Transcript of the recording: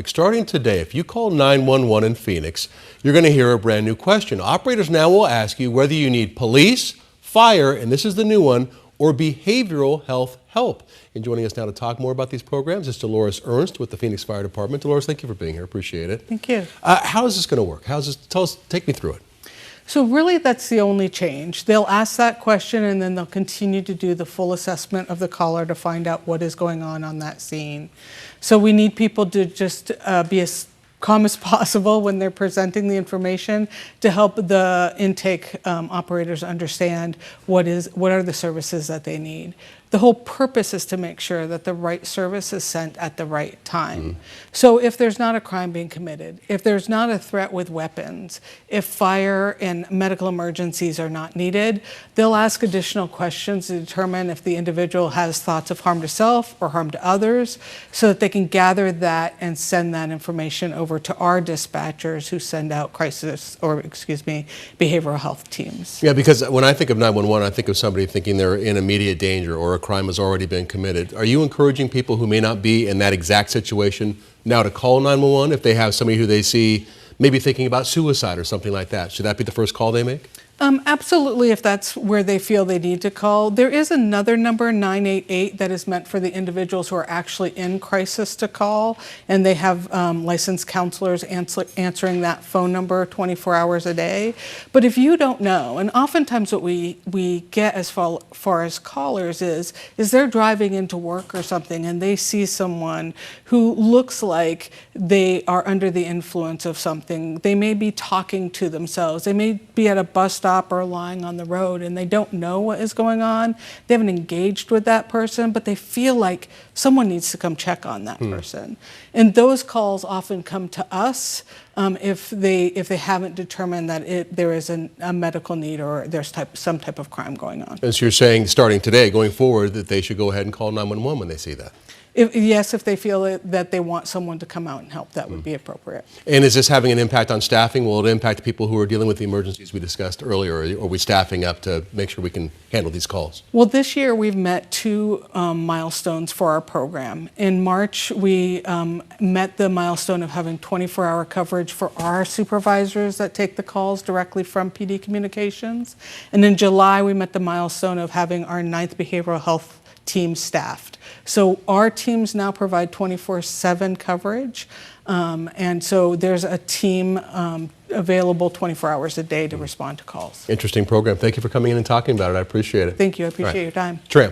Starting today, if you call 911 in Phoenix, you're going to hear a brand new question. Operators now will ask you whether you need police, fire, and this is the new one, or behavioral health help. And joining us now to talk more about these programs is Dolores Ernst with the Phoenix Fire Department. Dolores, thank you for being here. Appreciate it. Thank you. How is this going to work? Take me through it. So really that's the only change. They'll ask that question and then they'll continue to do the full assessment of the caller to find out what is going on that scene. So we need people to just be as calm as possible when they're presenting the information to help the intake operators understand what are the services that they need. The whole purpose is to make sure that the right service is sent at the right time. So if there's not a crime being committed, if there's not a threat with weapons, if fire and medical emergencies are not needed, they'll ask additional questions to determine if the individual has thoughts of harm to self or harm to others, so that they can gather that and send that information over to our dispatchers who send out behavioral health teams. Yeah, because when I think of 911, I think of somebody thinking they're in immediate danger or a crime has already been committed. Are you encouraging people who may not be in that exact situation now to call 911 if they have somebody who they see maybe thinking about suicide or something like that? Should that be the first call they make? Absolutely, if that's where they feel they need to call. There is another number, 988, that is meant for the individuals who are actually in crisis to call, and they have licensed counselors answering that phone number 24 hours a day. But if you don't know, and oftentimes what we get as far as callers is they're driving into work or something and they see someone who looks like they are under the influence of something. They may be talking to themselves. They may be at a bus stop or lying on the road and they don't know what is going on. They haven't engaged with that person, but they feel like someone needs to come check on that person. And those calls often come to us if they haven't determined that there is a medical need or there's some type of crime going on. And so you're saying starting today, going forward, that they should go ahead and call 911 when they see that? Yes, if they feel that they want someone to come out and help, that would be appropriate. And is this having an impact on staffing? Will it impact people who are dealing with the emergencies we discussed earlier? Or are we staffing up to make sure we can handle these calls? Well, this year we've met two milestones for our program. In March, we met the milestone of having 24-hour coverage for our supervisors that take the calls directly from PD Communications. And in July, we met the milestone of having our 9th behavioral health team staffed. So our teams now provide 24/7 coverage, and so there's a team available 24 hours a day to respond to calls. Interesting program. Thank you for coming in and talking about it. I appreciate it. Thank you. I appreciate your time. Tram.